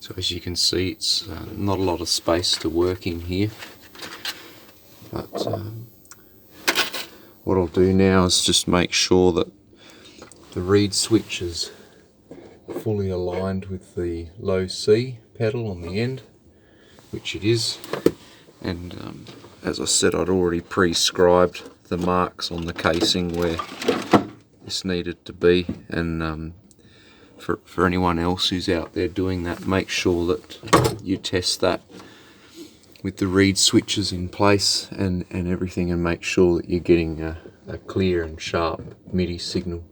So as you can see, it's not a lot of space to work in here, but what I'll do now is just make sure that the reed switch is fully aligned with the low C pedal on the end, which it is. And as I said, I'd already prescribed the marks on the casing where this needed to be, and for anyone else who's out there doing that, make sure that you test that with the reed switches in place and everything, and make sure that you're getting a clear and sharp MIDI signal.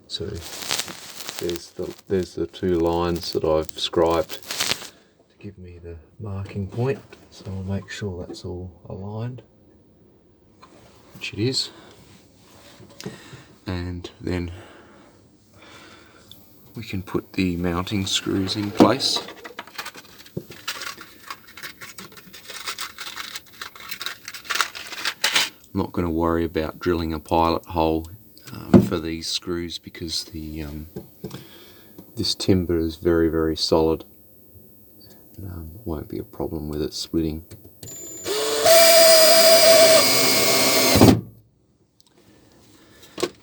So there's the two lines that I've scribed to give me the marking point, so I'll make sure that's all aligned, which it is. And then we can put the mounting screws in place. I'm not going to worry about drilling a pilot hole for these screws, because the this timber is very solid. Won't be a problem with it splitting.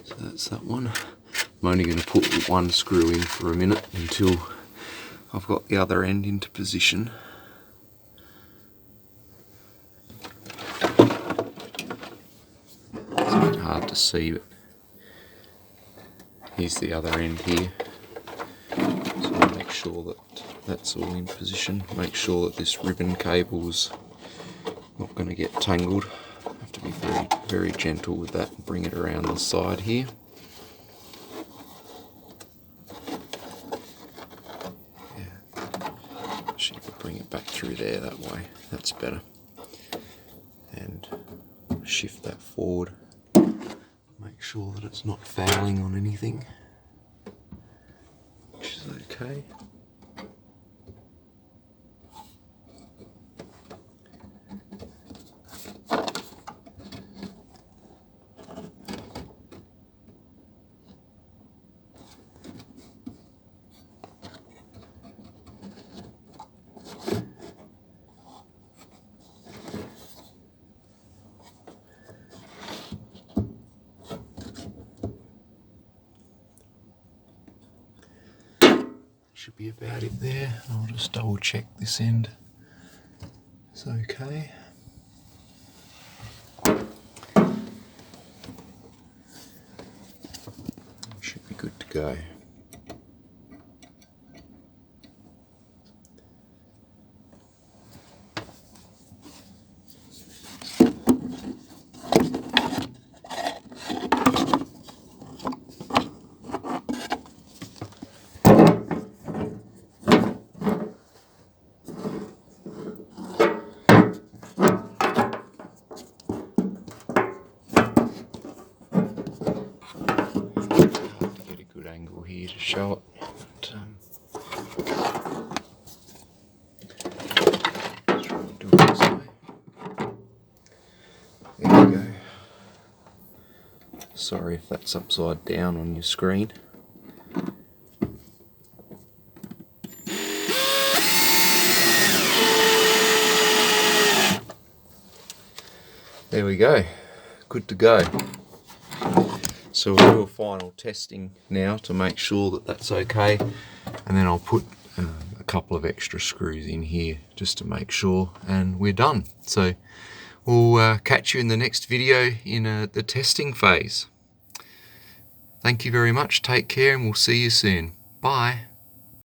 So that's that one. I'm only going to put one screw in for a minute until I've got the other end into position. It's a bit hard to see, but here's the other end here. So I'll make sure that that's all in position. Make sure that this ribbon cable's not going to get tangled. I have to be very gentle with that and bring it around the side here. Bring it back through there that way, that's better. And shift that forward, make sure that it's not fouling on anything, which is okay. Should be about it there. I'll just double check this end. It's okay. Should be good to go. Angle here to show it, but, let's try and do it this way. There we go. Sorry if that's upside down on your screen. There we go, good to go. So we'll do a final testing now to make sure that that's okay, and then I'll put a couple of extra screws in here just to make sure, and we're done. So we'll catch you in the next video in the testing phase. Thank you very much, take care, and we'll see you soon. Bye.